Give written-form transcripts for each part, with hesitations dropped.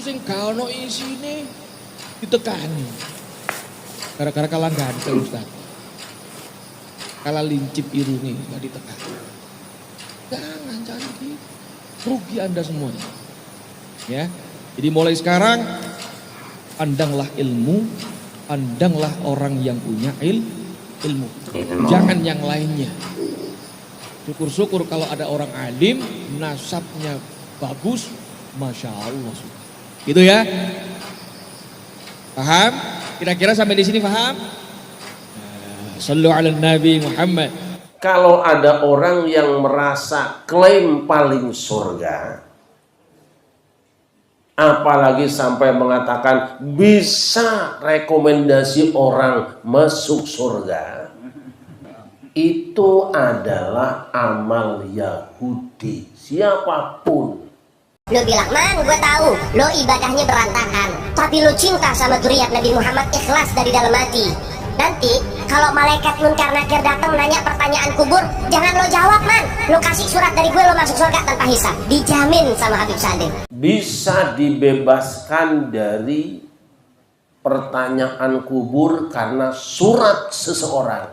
sing gak ono isine ditekani. Gara-gara kalah ganteng Ustaz. Kalah lincip irungi gak ditekani. Jangan gitu. Rugi Anda semuanya. Ya. Jadi mulai sekarang pandanglah ilmu, pandanglah orang yang punya ilmu. Jangan yang lainnya. Syukur-syukur kalau ada orang alim, nasabnya bagus, Masya Allah. Gitu ya. Paham? Kira-kira sampai di sini paham? Sallu ala Nabi Muhammad. Kalau ada orang yang merasa klaim paling surga, apalagi sampai mengatakan bisa rekomendasi orang masuk surga, itu adalah amal Yahudi. Siapapun. Lo bilang, man gue tahu lo ibadahnya berantakan, tapi lo cinta sama zuriat Nabi Muhammad, ikhlas dari dalam hati. Nanti kalau malaikat munkar nakir datang nanya pertanyaan kubur, jangan lo jawab, man. Lo kasih surat dari gue, lo masuk surga tanpa hisab. Dijamin sama Habib Sadim. Bisa dibebaskan dari pertanyaan kubur karena surat seseorang.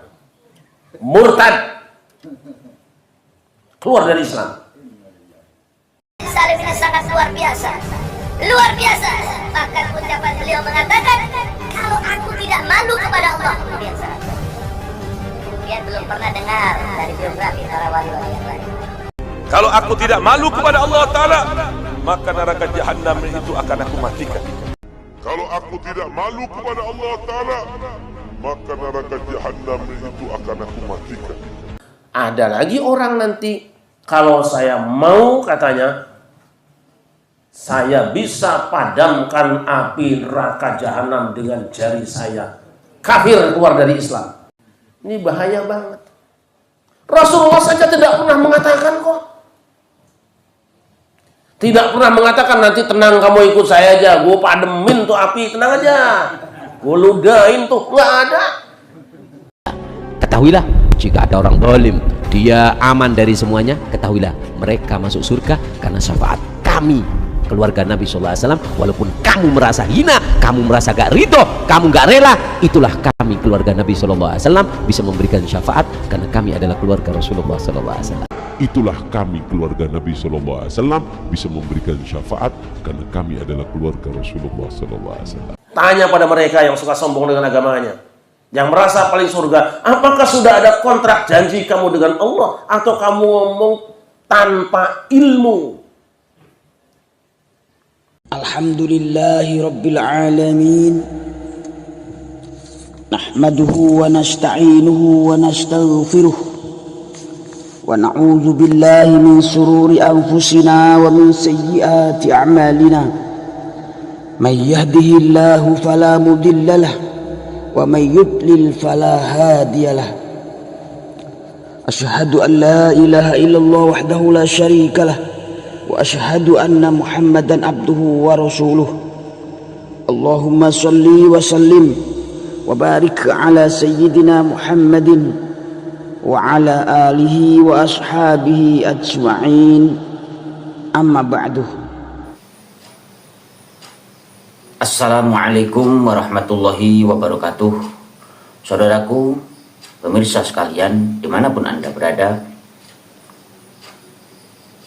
Murtad, keluar dari Islam. Salim ini sangat luar biasa. Luar biasa. Bahkan ucapan beliau mengatakan, kalau aku tidak malu kepada Allah. Dia belum pernah dengar dari biografi para wali yang lain. Kalau aku tidak malu kepada Allah Ta'ala, maka neraka Jahannam itu akan aku matikan. Kalau aku tidak malu kepada Allah Ta'ala, maka neraka Jahannam itu akan aku matikan. Ada lagi orang nanti, kalau saya mau katanya, saya bisa padamkan api neraka Jahanam dengan jari saya. Kafir, keluar dari Islam. Ini bahaya banget. Rasulullah saja tidak pernah mengatakan kok. Tidak pernah mengatakan nanti tenang kamu ikut saya aja, gue pademin tuh api, tenang aja. Gue ludahin tuh, nggak ada. Ketahuilah, jika ada orang zalim, dia aman dari semuanya, ketahuilah mereka masuk surga karena syafaat kami, keluarga Nabi SAW. Walaupun kamu merasa hina, kamu merasa gak ridho, kamu gak rela, itulah kami keluarga Nabi SAW bisa memberikan syafaat karena kami adalah keluarga Rasulullah SAW. Itulah kami keluarga Nabi SAW bisa memberikan syafaat karena kami adalah keluarga Rasulullah SAW. Tanya pada mereka yang suka sombong dengan agamanya, yang merasa paling surga, apakah sudah ada kontrak janji kamu dengan Allah, atau kamu ngomong tanpa ilmu? Alhamdulillahi Rabbil Alamin, nahmaduhu wa nasta'inuhu wa nastaghfiruh, wa na'udzu billahi min sururi anfusina wa min sayyiati a'malina. Man yahdihillahu fala mudilla lahu wa man yudlil fala hadiya lahu. Asyhadu an la ilaha illallah wahdahu la syarika lahu wa asyhadu anna Muhammadan abduhu wa rasuluh. Allahumma salli wa sallim wa barik ala sayyidina Muhammadin wa ala alihi wa ashabihi ajma'in. Amma ba'du. Assalamualaikum warahmatullahi wabarakatuh. Saudaraku, pemirsa sekalian, dimanapun Anda berada,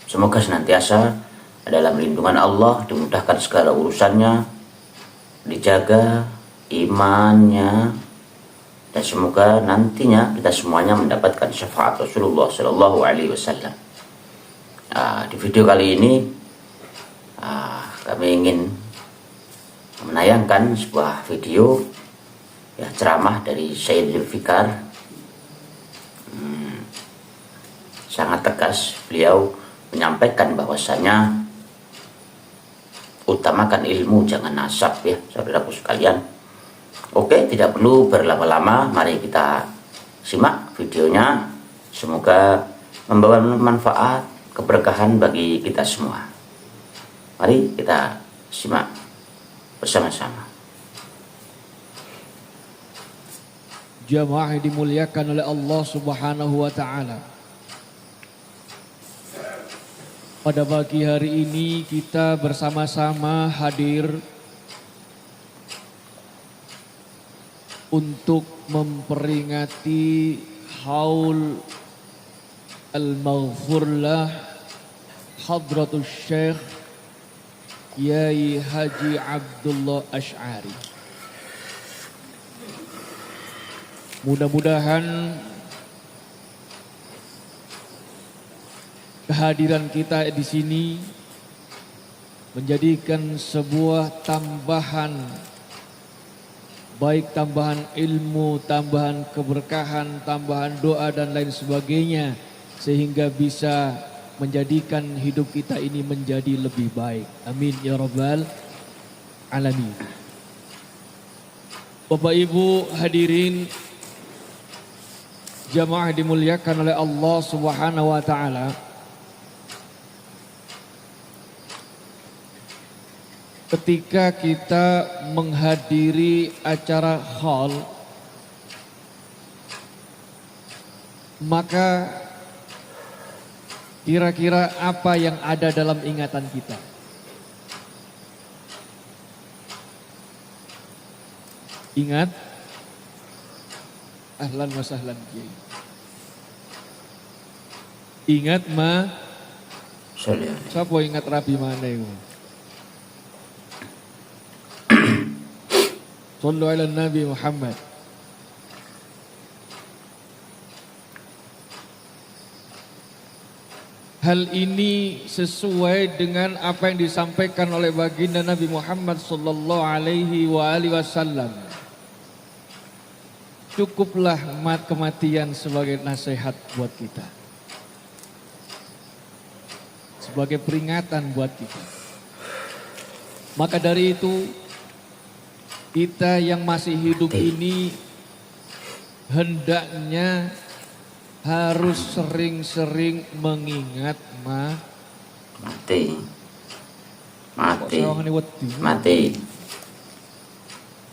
semoga senantiasa dalam lindungan Allah, dimudahkan segala urusannya, dijaga imannya, dan semoga nantinya kita semuanya mendapatkan syafaat Rasulullah Shallallahu Alaihi Wasallam. Di video kali ini kami ingin menayangkan sebuah video ceramah dari Syed Zulfikar. Sangat tegas beliau menyampaikan bahwasanya utamakan ilmu, jangan nasab, ya saudaraku sekalian. Oke, tidak perlu berlama-lama, mari kita simak videonya. Semoga membawa manfaat, keberkahan bagi kita semua. Mari kita simak bersama-sama. Jamaah dimuliakan oleh Allah Subhanahu wa taala. Pada pagi hari ini kita bersama-sama hadir untuk memperingati haul al-maghfurlah Hadratus Syekh Yai Haji Abdullah Asy'ari. Mudah-mudahan kehadiran kita di sini menjadikan sebuah tambahan, baik tambahan ilmu, tambahan keberkahan, tambahan doa dan lain sebagainya, sehingga bisa menjadikan hidup kita ini menjadi lebih baik. Amin ya rabbal alamin. Bapak Ibu hadirin jamaah dimuliakan oleh Allah Subhanahu wa taala. Ketika kita menghadiri acara haul, maka kira-kira apa yang ada dalam ingatan kita? Ingat? Ahlan wa sahlan Kiai. Ingat ma? Siapa ingat Rabi mana itu? Sallu ala Nabi Muhammad. Hal ini sesuai dengan apa yang disampaikan oleh baginda Nabi Muhammad sallallahu alaihi wasallam. Cukuplah kematian sebagai nasihat buat kita. Sebagai peringatan buat kita. Maka dari itu kita yang masih hidup ini hendaknya harus sering-sering mengingat mati.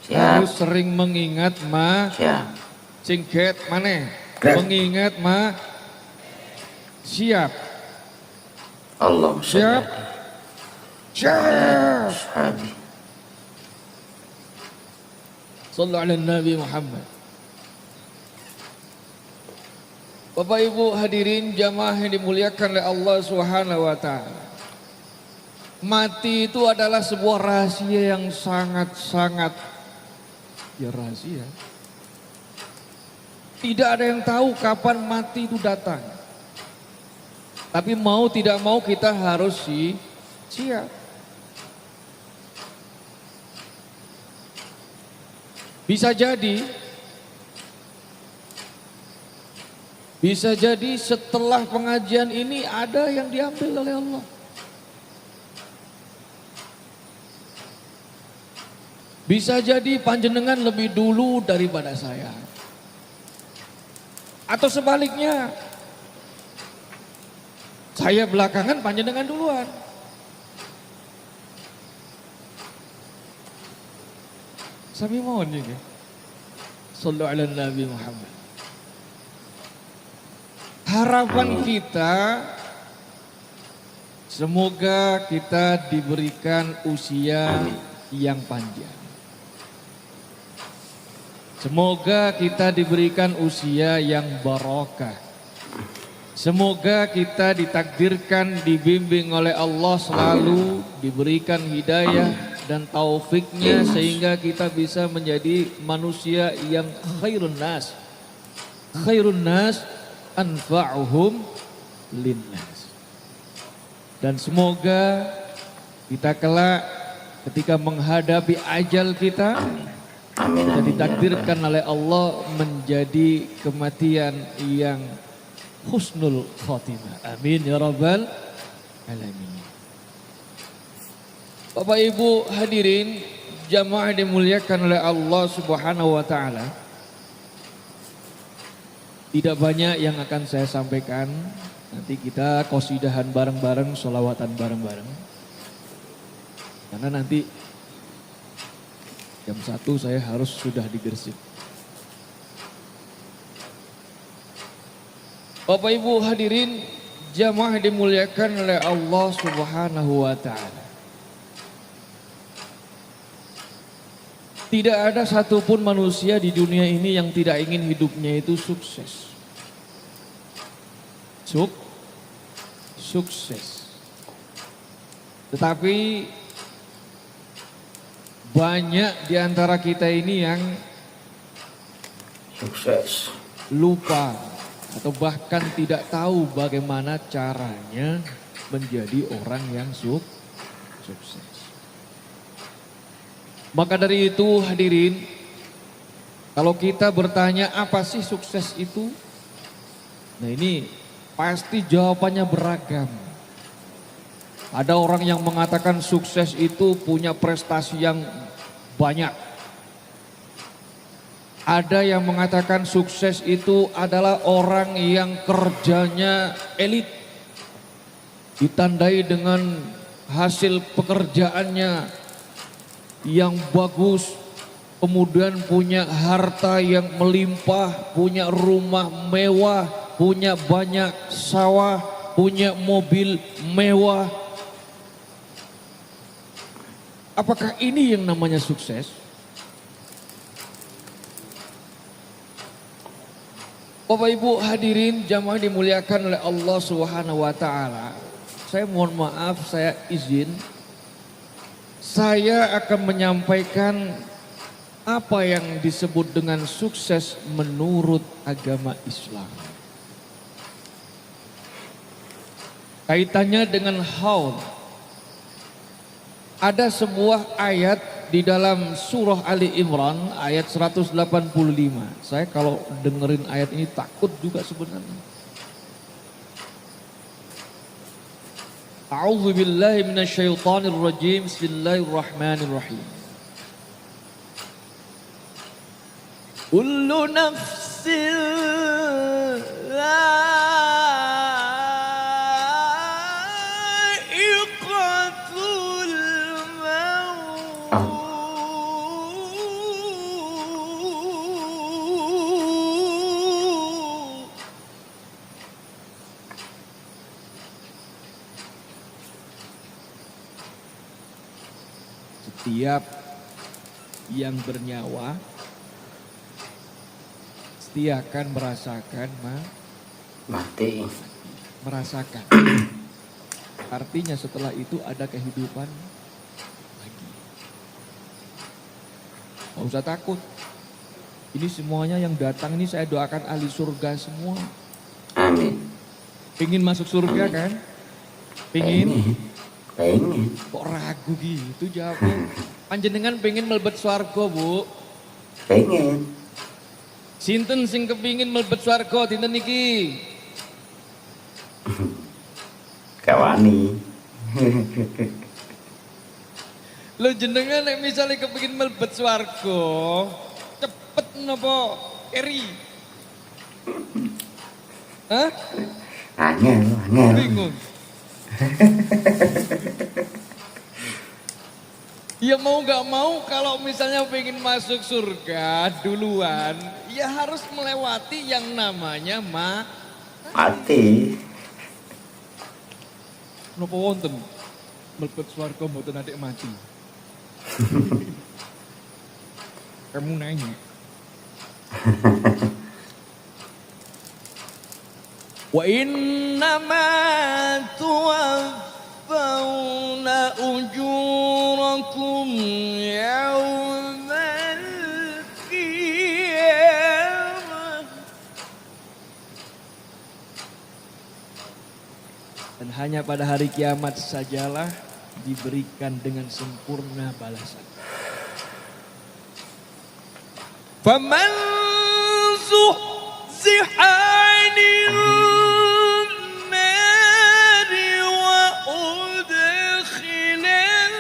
Siap. Harus sering mengingat singket mana? Mengingat siap. Allah siap. Siap. Sallu ala Nabi Muhammad. Bapak Ibu hadirin jamaah yang dimuliakan oleh Allah Subhanahu wa taala. Mati itu adalah sebuah rahasia yang sangat-sangat rahasia. Tidak ada yang tahu kapan mati itu datang. Tapi mau tidak mau kita harus siap. Bisa jadi setelah pengajian ini ada yang diambil oleh Allah. Bisa jadi panjenengan lebih dulu daripada saya. Atau sebaliknya, saya belakangan panjenengan duluan. Sami mohon juga. Sallu ala Nabi Muhammad. Harapan kita semoga kita diberikan usia yang panjang. Semoga kita diberikan usia yang barokah. Semoga kita ditakdirkan, dibimbing oleh Allah selalu, diberikan hidayah dan taufiknya sehingga kita bisa menjadi manusia yang khairun nas. Khairun nas anfa'uhum linnas. Dan semoga kita kelak ketika menghadapi ajal kita, kita ditakdirkan oleh Allah menjadi kematian yang husnul khatimah. Amin ya rabbal alamin. Bapak Ibu hadirin jamaah dimuliakan oleh Allah Subhanahu wa taala. Tidak banyak yang akan saya sampaikan. Nanti kita qasidahan bareng-bareng, sholawatan bareng-bareng. Karena nanti jam 1 saya harus sudah di Gresik. Bapak Ibu hadirin Jamaah dimuliakan oleh Allah Subhanahu wa taala. Tidak ada satupun manusia di dunia ini yang tidak ingin hidupnya itu sukses. Sukses. Tetapi banyak di antara kita ini yang Sukses. lupa atau bahkan tidak tahu bagaimana caranya menjadi orang yang sukses. Maka dari itu hadirin, kalau kita bertanya apa sih sukses itu? Nah ini pasti jawabannya beragam. Ada orang yang mengatakan sukses itu punya prestasi yang banyak. Ada yang mengatakan sukses itu adalah orang yang kerjanya elit. Ditandai dengan hasil pekerjaannya yang bagus. Kemudian punya harta yang melimpah, punya rumah mewah, punya banyak sawah, punya mobil mewah. Apakah ini yang namanya sukses? Bapak Ibu hadirin jamaah dimuliakan oleh Allah Subhanahu wa taala. Saya mohon maaf, saya izin. Saya akan menyampaikan apa yang disebut dengan sukses menurut agama Islam. Kaitannya dengan haud. Ada sebuah ayat di dalam surah Ali Imran ayat 185. Saya kalau dengerin ayat ini takut juga sebenarnya. A'udzu billahi minasyaitonir rajim. Bismillahirrahmanirrahim. Kullu nafsin setiap yang bernyawa pasti akan merasakan Mati. merasakan. Artinya setelah itu ada kehidupan lagi. Gak usah takut. Ini semuanya yang datang ini saya doakan ahli surga semua. Amin. Pengen masuk surga kan? Pengen? Pengen. Kok ragu gitu jawabnya? Panjenengan pengen melebet swarga, Bu? Pengen. Sinten sing kepingin melebet swarga dinten niki? Kawani. Lo jenengan nek misalnya kepingin melebet swarga, cepet napa keri? Hah? Angel. Bingung. Ya mau gak mau kalau misalnya pengen masuk surga duluan, ya harus melewati yang namanya Mati. Napa wonten mlebet swarga mboten adik mati. Kamu nanya. Wa inna ma tuwaffawna ujurakum yawmal qiyamah. Dan hanya pada hari kiamat sajalah diberikan dengan sempurna balasan. Faman zuhziha 'anil nari wa udkhilal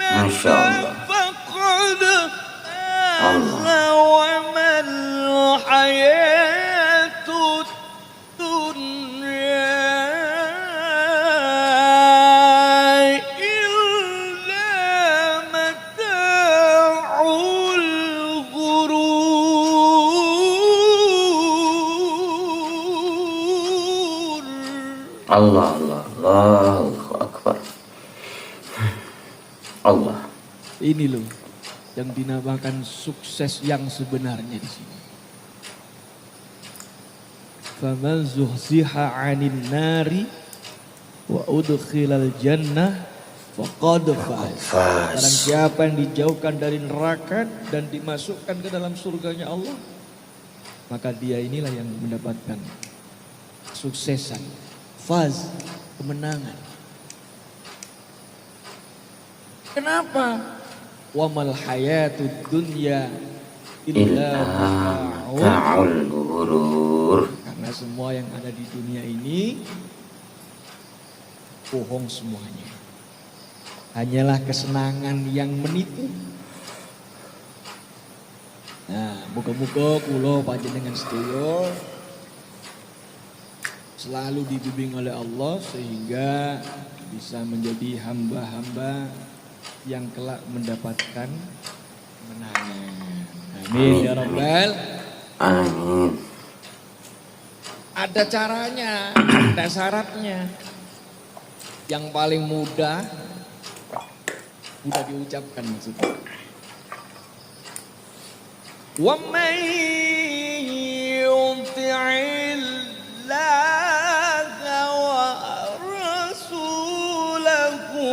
Masya jannah Allah. faqad Allah. wa mal hayatud dunya illa mata'ul ghurur. Allah. Ini loh yang dinamakan sukses yang sebenarnya di sini. Faman zuhziha 'anil nari wa udkhilal jannah faqad faz. Barang siapa yang dijauhkan dari neraka dan dimasukkan ke dalam surganya Allah, maka dia inilah yang mendapatkan suksesan, faz, kemenangan. Kenapa? Wa mal hayatud dunya illa mata'ul ghurur. Karena semua yang ada di dunia ini bohong semuanya. Hanyalah kesenangan yang menipu. Nah, muga-muga kula panjenengan sedaya selalu dibimbing oleh Allah sehingga bisa menjadi hamba-hamba yang kelak mendapatkan kemenangan. Amin ya rabbal Amin. Ada caranya, ada syaratnya. Yang paling mudah diucapkan maksudnya. Wa may yuti'illaha wa rasulahu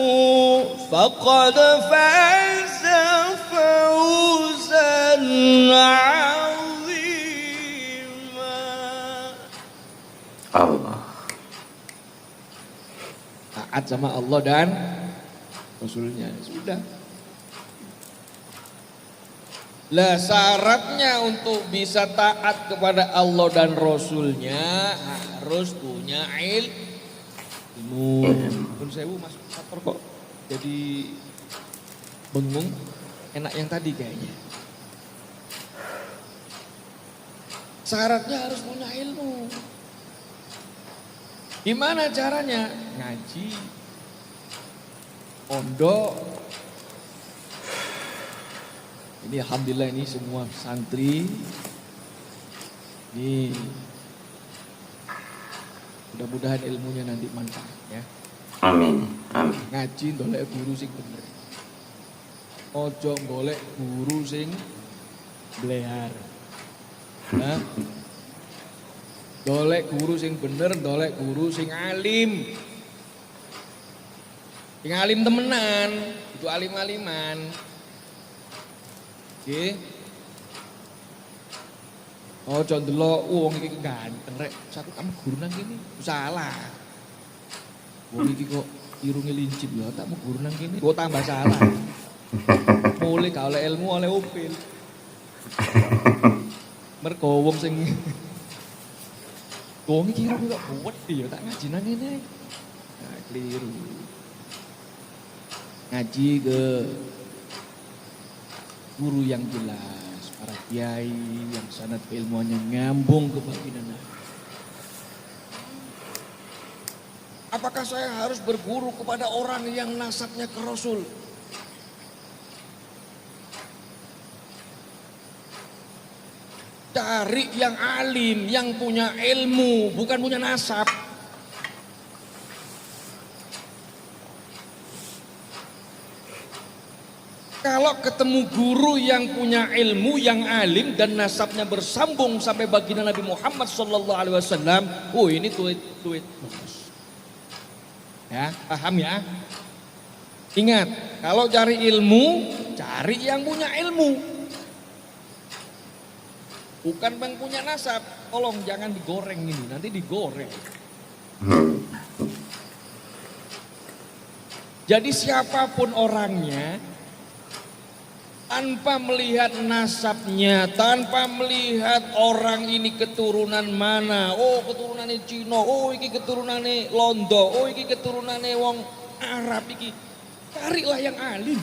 faqad faza fawzan 'azima. Allah. Taat sama Allah dan Rasulnya, sudah. Lah syaratnya untuk bisa taat kepada Allah dan Rasulnya harus punya ilmu. Pun sewu masuk kantor kok jadi bengong, enak yang tadi kayaknya. Syaratnya harus punya ilmu. Gimana caranya? Ngaji. Pondok. Ini alhamdulillah ini semua santri. Ini mudah-mudahan ilmunya nanti manfaat ya. Amin. Amin. Ngaji golek guru sing bener. Ojo golek guru sing blehar. Nah. Golek guru sing bener, golek guru sing alim. Sing alim temenan, itu alim-aliman. Oke. Oh, condelok wong iki ganteng rek. Satu kamu guru nang kene. Salah. Wong iki kok irunge lincip ya, tak mau guru nang kene. Kok tambah salah. Mulai gak oleh ilmu oleh upil. Mergo wong sing wong iki irunge kok wedi ya, tak ngaji nang kene. Nah, keliru. Ngaji ke guru yang jelas, para kiai yang sanad keilmuannya nyambung ke baginda Nabi. Apakah saya harus berguru kepada orang yang nasabnya ke Rasul? Cari yang alim, yang punya ilmu, bukan punya nasab. Kalau ketemu guru yang punya ilmu, yang alim dan nasabnya bersambung sampai baginda Nabi Muhammad SAW, oh ini tuit bagus. Ya, paham ya? Ingat, kalau cari ilmu, cari yang punya ilmu. Bukan yang punya nasab. Tolong jangan digoreng ini, nanti digoreng. Jadi siapapun orangnya, tanpa melihat nasabnya, tanpa melihat orang ini keturunan mana. Oh keturunannya Cina, oh iki keturunannya Londo, oh iki keturunannya wong Arab iki. Carilah yang alim.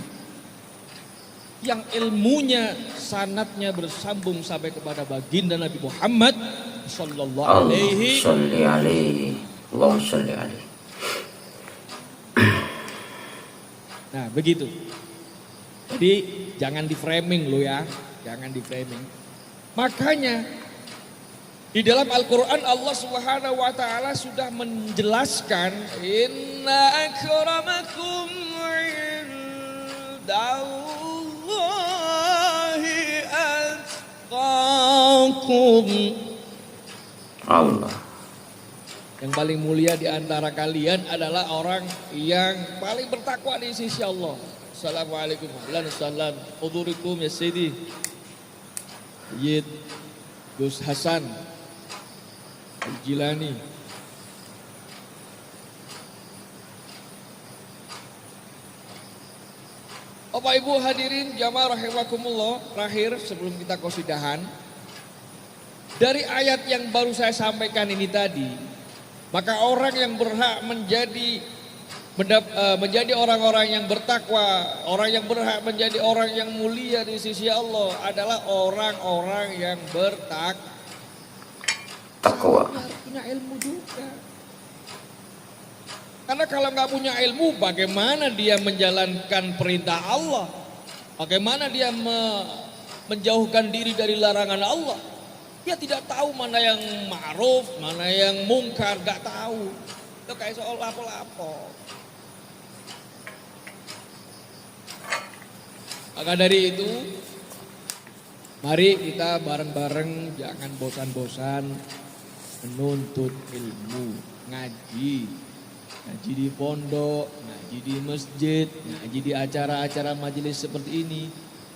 Yang ilmunya, sanadnya bersambung sampai kepada baginda Nabi Muhammad sallallahu alaihi wasallam. Nah begitu. Jadi jangan di framing lo ya, jangan di framing. Makanya di dalam Al-Quran Allah Subhanahu Wa Taala sudah menjelaskan Inna akramakum indallahi atqakum. Allah. Yang paling mulia di antara kalian adalah orang yang paling bertakwa di sisi Allah. Assalamualaikum warahmatullahi wabarakatuh. Hudurikum ya Sayyidi Sayyid Gus Hasan Al-Jilani. Bapak Ibu hadirin jamaah rahimakumullah, terakhir sebelum kita qasidahan, dari ayat yang baru saya sampaikan ini tadi, maka orang yang berhak menjadi orang-orang yang bertakwa, orang yang berhak menjadi orang yang mulia di sisi Allah adalah orang-orang yang Takwa. harus punya ilmu juga. Karena kalau nggak punya ilmu, bagaimana dia menjalankan perintah Allah? Bagaimana dia menjauhkan diri dari larangan Allah? Dia tidak tahu mana yang ma'ruf, mana yang mungkar, nggak tahu. Itu kayak soal lapo-lapo. Maka dari itu, mari kita bareng-bareng jangan bosan-bosan menuntut ilmu, ngaji. Ngaji di pondok, ngaji di masjid, ngaji di acara-acara majelis seperti ini.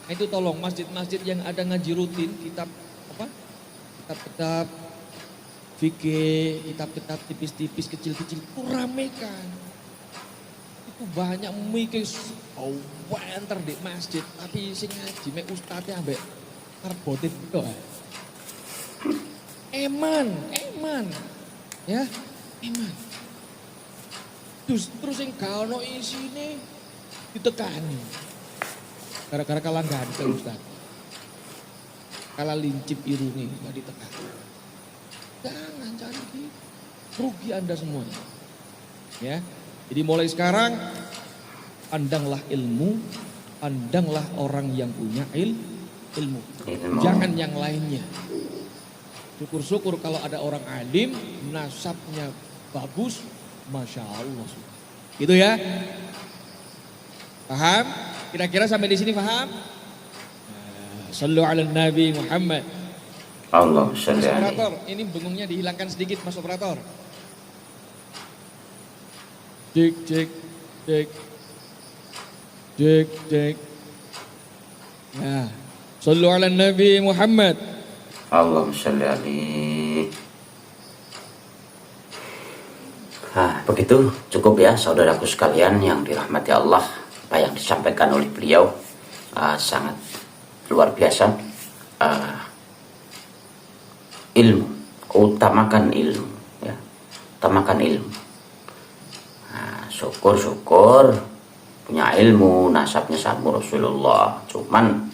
Nah, itu tolong masjid-masjid yang ada ngaji rutin, kitab-kitab fikih, kitab-kitab tipis-tipis kecil-kecil, itu ramekan. Itu banyak mikir enter di masjid, tapi sing ngaji mek ustadnya ambek karbotit kok. Eman, ya, eman. Terus yang gak ono isine ditekani. Gara-gara kalah ganteng Ustaz. Kalah lincip irungi gak ditekani. Jangan gitu. Rugi Anda semuanya. Ya. Jadi mulai sekarang pandanglah ilmu, pandanglah orang yang punya ilmu. Jangan yang lainnya. Syukur-syukur kalau ada orang alim, nasabnya bagus, Masya Allah. Gitu ya. Paham? Kira-kira sampai di sini paham? Sallu ala Nabi Muhammad. Allah Mas salli alaihi. operator, ini bengongnya dihilangkan sedikit Mas operator. Cek, cek, cek. Cek, cek. Ya. Sallu ala Nabi Muhammad. Allah salli alaihi. Nah, begitu cukup ya saudaraku sekalian yang dirahmati Allah, apa yang disampaikan oleh beliau sangat luar biasa. Ilmu, utamakan ilmu, ya, utamakan ilmu. Nah, syukur-syukur punya ilmu, nasabnya sama Rasulullah, cuman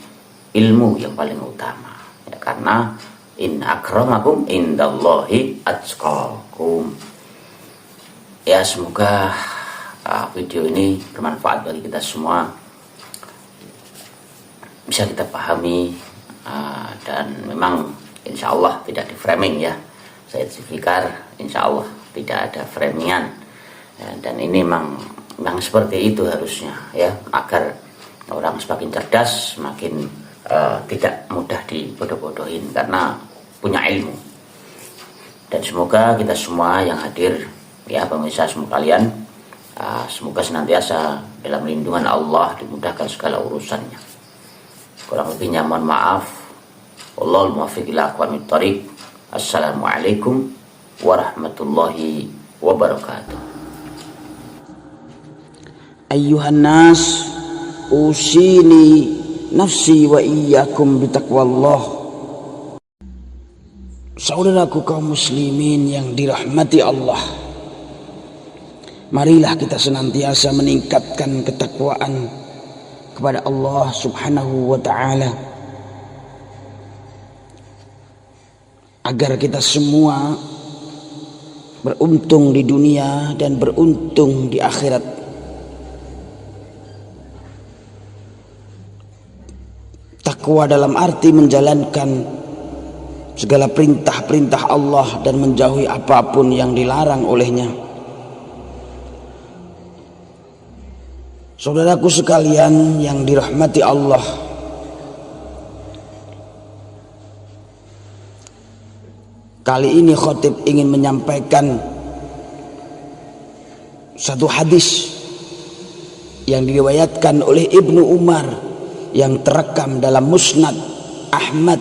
ilmu yang paling utama, ya, karena inna akramakum indallahi atqakum. Ya, semoga video ini bermanfaat bagi kita semua, bisa kita pahami, dan memang insya Allah tidak di framing ya. Saya Zulfikar insya Allah tidak ada framingan, ya, dan ini memang seperti itu harusnya ya, agar orang semakin cerdas, semakin tidak mudah dibodoh-bodohin karena punya ilmu. Dan semoga kita semua yang hadir, ya pemirsa semua kalian, semoga senantiasa dalam lindungan Allah, dimudahkan segala urusannya. Kurang lebihnya mohon maaf. Wallahul muwaffiq ila aqwamit thoriq. Assalamualaikum warahmatullahi wabarakatuh. Ayyuhan nas, usini nafsi wa iyyakum bitaqwallah. Saudaraku kaum muslimin yang dirahmati Allah, marilah kita senantiasa meningkatkan ketakwaan kepada Allah Subhanahu wa ta'ala, agar kita semua beruntung di dunia dan beruntung di akhirat. Takwa dalam arti menjalankan segala perintah-perintah Allah dan menjauhi apapun yang dilarang olehnya. Saudaraku sekalian yang dirahmati Allah, kali ini khotib ingin menyampaikan satu hadis yang diriwayatkan oleh Ibnu Umar yang terekam dalam Musnad Ahmad,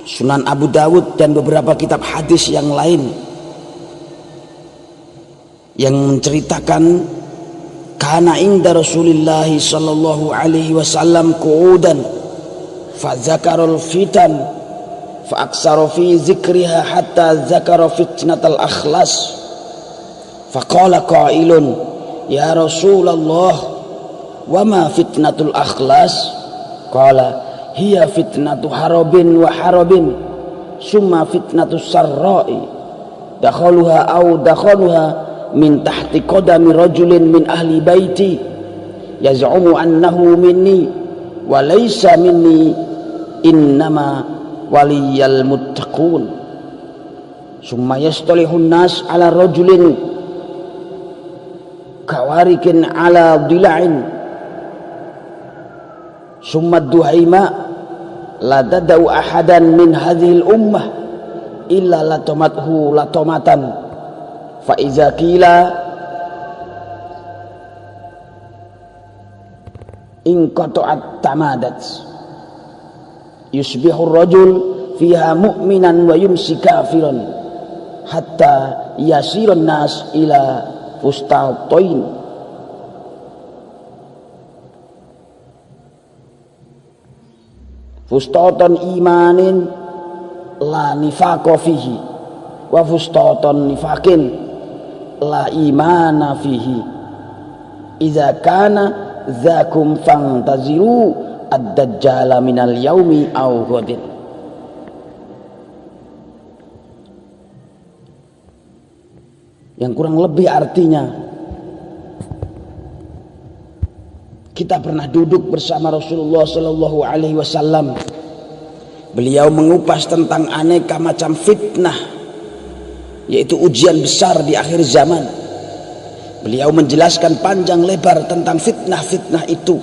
Sunan Abu Dawud dan beberapa kitab hadis yang lain, yang menceritakan kana inda Rasulillah sallallahu alaihi wasallam qu'udan fa zakarul fitan fa aksara fi zikriha hatta zakara fitnatal akhlas fa qala qailun ya Rasulullah wa ma fitnatul akhlas qala hiya fitnatu harabin wa harabin summa fitnatus sarra'i dakhaluha au dakhaluha min tahti qadami rajulin min ahli baiti yaz'umu annahu minni wa laysa minni innama waliyal muttaqun summa yastalihun nas ala rajulin kawarikin ala dila'in summa duhaima la tadau ahadan min hadhil ummah illa latomathu latomatan fa iza qila in qata'at tamadat yusbihu ar-rajul fiha mu'minan wa yumsi kafiran hatta yasirun nas ila fustatain fustatan imanin la nifaqa fihi wa fustatan nifaqin la imana fihi idza kana dzakum fantaziru ad-dajjala minal yaumi aw ghadin. Yang kurang lebih artinya, kita pernah duduk bersama Rasulullah sallallahu alaihi wasallam. Beliau mengupas tentang aneka macam fitnah, yaitu ujian besar di akhir zaman. Beliau menjelaskan panjang lebar tentang fitnah-fitnah itu,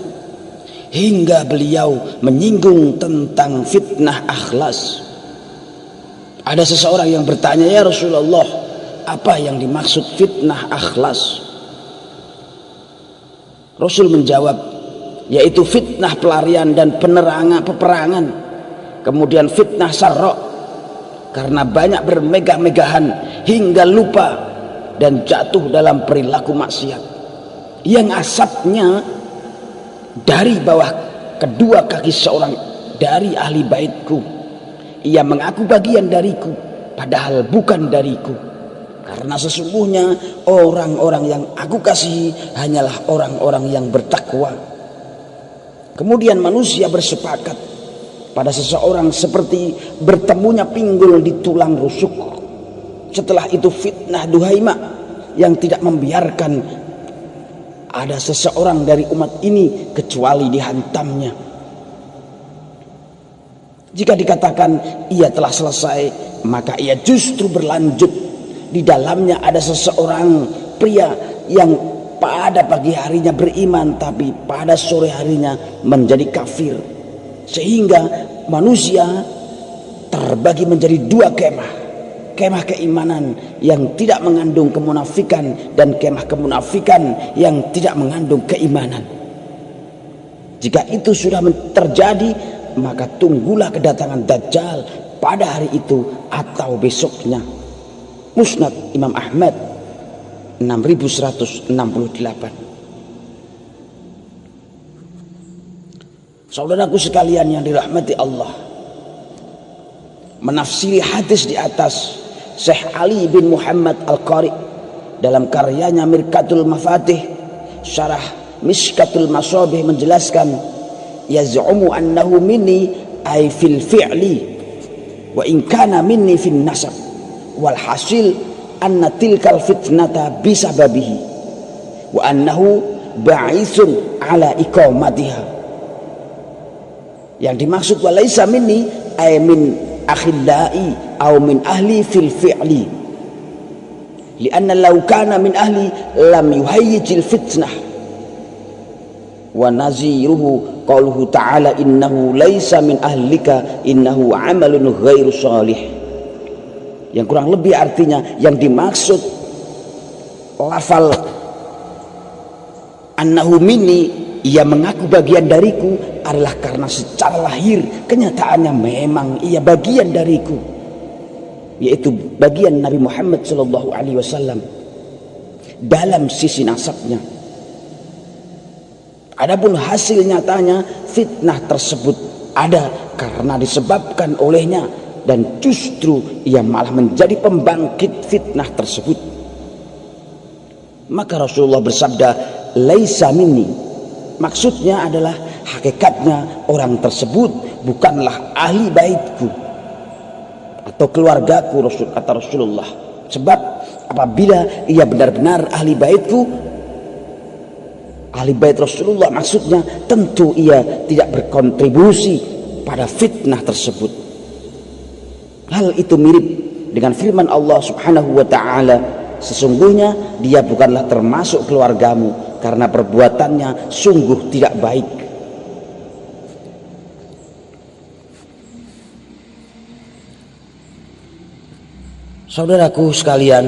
hingga beliau menyinggung tentang fitnah akhlas. Ada seseorang yang bertanya, ya Rasulullah, apa yang dimaksud fitnah akhlas? Rasul menjawab, yaitu fitnah pelarian dan peperangan, kemudian fitnah sarra, karena banyak bermegah-megahan hingga lupa dan jatuh dalam perilaku maksiat yang asapnya dari bawah kedua kaki seorang dari ahli baitku. Ia mengaku bagian dariku padahal bukan dariku, karena sesungguhnya orang-orang yang aku kasihi hanyalah orang-orang yang bertakwa. Kemudian manusia bersepakat pada seseorang seperti bertemunya pinggul di tulang rusuk. Setelah itu fitnah duhaima yang tidak membiarkan ada seseorang dari umat ini kecuali dihantamnya. Jika dikatakan ia telah selesai, maka ia justru berlanjut. Di dalamnya ada seseorang pria yang pada pagi harinya beriman, tapi pada sore harinya menjadi kafir. Sehingga manusia terbagi menjadi dua kemah. Kemah keimanan yang tidak mengandung kemunafikan dan kemah kemunafikan yang tidak mengandung keimanan. Jika itu sudah terjadi, maka tunggulah kedatangan Dajjal pada hari itu atau besoknya. Musnad Imam Ahmad 6168. Saudaraku sekalian yang dirahmati Allah, menafsiri hadis di atas, Syekh Ali bin Muhammad Al-Qari dalam karyanya Mirkatul Mafatih Syarah Mishkatul Masabih menjelaskan, yaz'umu annahu minni ay fil fi'li wa in kana minni fin nasab wal hasil anna tilkal fitnata bisababihi wa annahu ba'ithun ala iqamatiha. Yang dimaksud walaysa minni ay min akhillai aw min ahli fil fi'li lianna law kana min ahli lam yuhayyijil fitnah wa naziruhu qauluhu ta'ala innahu laisa min ahlika innahu amalun ghairu shalih, yang kurang lebih artinya yang dimaksud lafal annahu minni, ia mengaku bagian dariku, adalah karena secara lahir kenyataannya memang ia bagian dariku, yaitu bagian Nabi Muhammad sallallahu alaihi wasallam dalam sisi nasabnya. Adapun hasil nyatanya fitnah tersebut ada karena disebabkan olehnya, dan justru ia malah menjadi pembangkit fitnah tersebut. Maka Rasulullah bersabda laisa minni, maksudnya adalah hakikatnya orang tersebut bukanlah ahli baitku atau keluargaku, kata Rasulullah. Sebab apabila ia benar-benar ahli baitku, ahli bait Rasulullah maksudnya, tentu ia tidak berkontribusi pada fitnah tersebut. Hal itu mirip dengan firman Allah Subhanahu wa ta'ala, sesungguhnya dia bukanlah termasuk keluargamu karena perbuatannya sungguh tidak baik. Saudaraku sekalian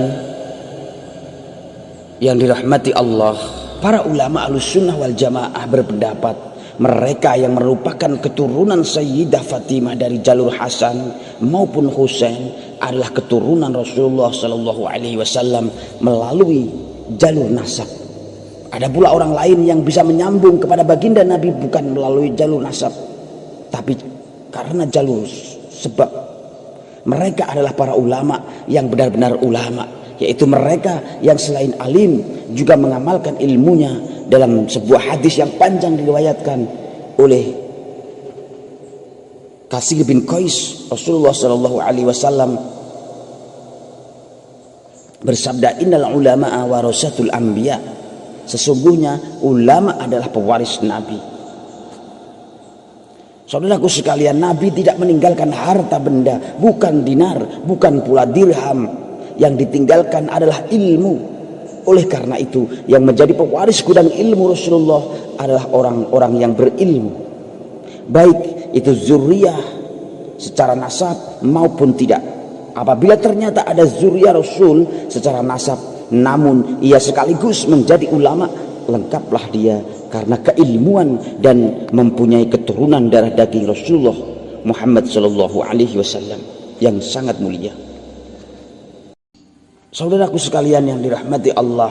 yang dirahmati Allah, para ulama Ahlussunnah wal Jamaah berpendapat mereka yang merupakan keturunan Sayyidah Fatimah dari jalur Hasan maupun Husain adalah keturunan Rasulullah Sallallahu Alaihi Wasallam melalui jalur nasab. Ada pula orang lain yang bisa menyambung kepada baginda Nabi bukan melalui jalur nasab, tapi karena jalur sebab. Mereka adalah para ulama yang benar-benar ulama, yaitu mereka yang selain alim juga mengamalkan ilmunya. Dalam sebuah hadis yang panjang diriwayatkan oleh Kasir bin Qais, Rasulullah Shallallahu Alaihi Wasallam bersabda, innal ulama'a warasatul anbiya, sesungguhnya ulama adalah pewaris Nabi. Saudaraku sekalian, Nabi tidak meninggalkan harta benda, bukan dinar, bukan pula dirham. Yang ditinggalkan adalah ilmu. Oleh karena itu, yang menjadi pewaris gudang ilmu Rasulullah adalah orang-orang yang berilmu, baik itu zuriyah secara nasab maupun tidak. Apabila ternyata ada zuriyah Rasul secara nasab, namun ia sekaligus menjadi ulama, lengkaplah dia karena keilmuan dan mempunyai keturunan darah daging Rasulullah Muhammad sallallahu alaihi wasallam yang sangat mulia. Saudaraku sekalian yang dirahmati Allah,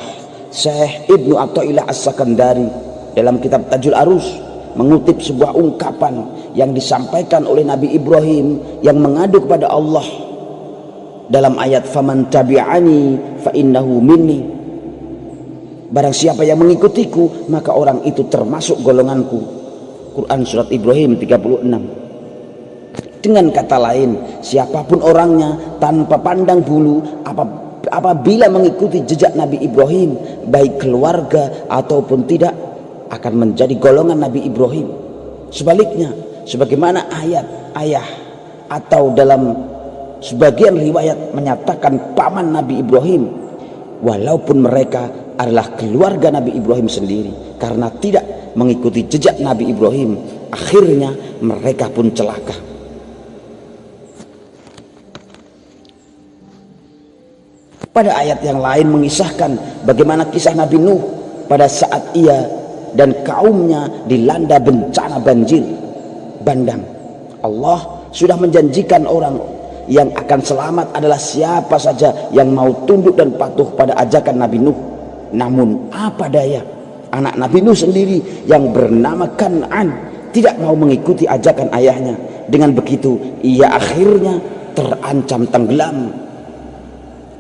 Syekh Ibnu Athaillah As-Sakandari dalam kitab Tajul Arus mengutip sebuah ungkapan yang disampaikan oleh Nabi Ibrahim yang mengadu kepada Allah dalam ayat faman tabi'ani fa innahu minni, barang siapa yang mengikutiku maka orang itu termasuk golonganku. Quran surat Ibrahim 36. Dengan kata lain, siapapun orangnya tanpa pandang bulu apabila mengikuti jejak Nabi Ibrahim, baik keluarga ataupun tidak, akan menjadi golongan Nabi Ibrahim. Sebaliknya, sebagaimana ayah atau dalam sebagian riwayat menyatakan paman Nabi Ibrahim, walaupun mereka adalah keluarga Nabi Ibrahim sendiri, karena tidak mengikuti jejak Nabi Ibrahim, akhirnya mereka pun celaka. Pada ayat yang lain mengisahkan bagaimana kisah Nabi Nuh pada saat ia dan kaumnya dilanda bencana banjir bandang. Allah sudah menjanjikan orang yang akan selamat adalah siapa saja yang mau tunduk dan patuh pada ajakan Nabi Nuh. Namun apa daya, anak Nabi Nuh sendiri yang bernama Kan'an tidak mau mengikuti ajakan ayahnya. Dengan begitu ia akhirnya terancam tenggelam.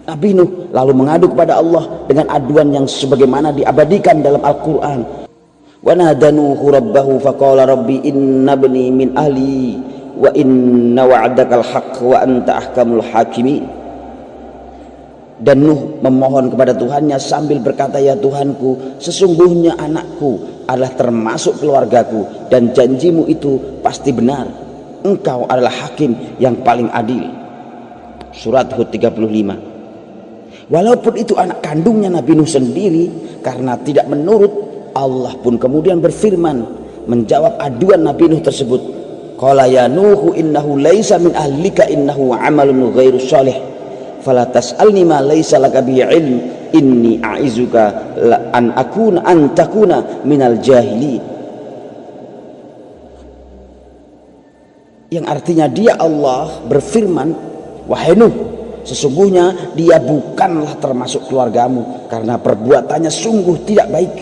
Nabi Nuh lalu mengadu kepada Allah dengan aduan yang sebagaimana diabadikan dalam Al-Quran. Wa nadanuhu rabbahu faqala rabbi inna bani min ahli wa inna wa'dakal haqq wa anta ahkamul hakimin. Dan Nuh memohon kepada Tuhannya sambil berkata, ya Tuhanku, sesungguhnya anakku adalah termasuk keluargaku dan janjimu itu pasti benar. Engkau adalah hakim yang paling adil. Surat Hud 35. Walaupun itu anak kandungnya Nabi Nuh sendiri, karena tidak menurut Allah pun kemudian berfirman menjawab aduan Nabi Nuh tersebut. Qala ya Nuhu innahu laisa min ahlika innahu amalun ghairu shalih fala tas'alni ma laisa laka bihi ilm inni a'izuka an takuna minal jahili. Yang artinya dia Allah berfirman, wahai Nuh, sesungguhnya dia bukanlah termasuk keluargamu karena perbuatannya sungguh tidak baik.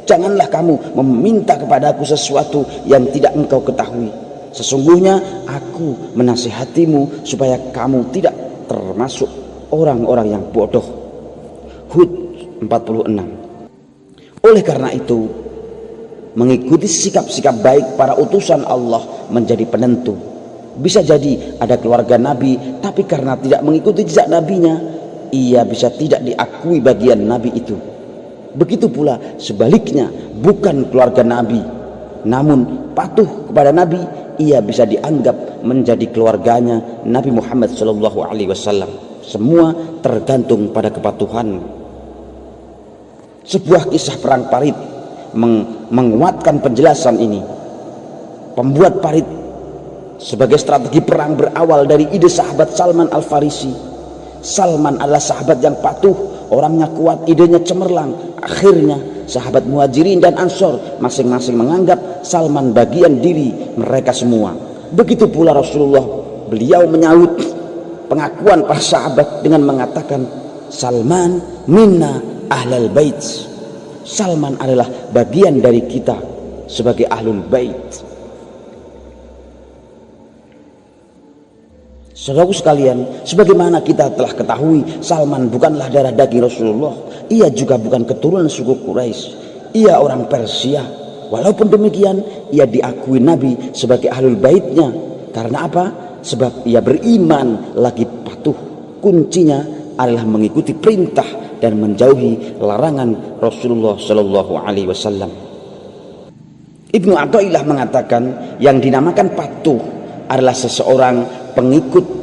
Janganlah kamu meminta kepadaku sesuatu yang tidak engkau ketahui. Sesungguhnya aku menasihatimu supaya kamu tidak termasuk orang-orang yang bodoh. Hud 46. Oleh karena itu, mengikuti sikap-sikap baik para utusan Allah menjadi penentu. Bisa jadi ada keluarga Nabi, tapi karena tidak mengikuti jejak Nabinya, ia bisa tidak diakui bagian Nabi itu. Begitu pula sebaliknya, bukan keluarga Nabi, namun patuh kepada Nabi, ia bisa dianggap menjadi keluarganya Nabi Muhammad SAW. Semua tergantung pada kepatuhan. Sebuah kisah perang Parit menguatkan penjelasan ini. Pembuat Parit sebagai strategi perang berawal dari ide sahabat Salman Al-Farisi. Salman adalah sahabat yang patuh, orangnya kuat, idenya cemerlang. Akhirnya sahabat Muhajirin dan Ansor masing-masing menganggap Salman bagian diri mereka semua. Begitu pula Rasulullah, beliau menyahut pengakuan para sahabat dengan mengatakan, Salman minna ahlal bait. Salman adalah bagian dari kita sebagai ahlul bait. Saudaraku sekalian, sebagaimana kita telah ketahui, Salman bukanlah darah daging Rasulullah. Ia juga bukan keturunan suku Quraisy. Ia orang Persia. Walaupun demikian, ia diakui Nabi sebagai ahlul baitnya. Karena apa? Sebab ia beriman lagi patuh. Kuncinya adalah mengikuti perintah dan menjauhi larangan Rasulullah SAW. Ibnu Athaillah mengatakan, yang dinamakan patuh adalah seseorang pengikut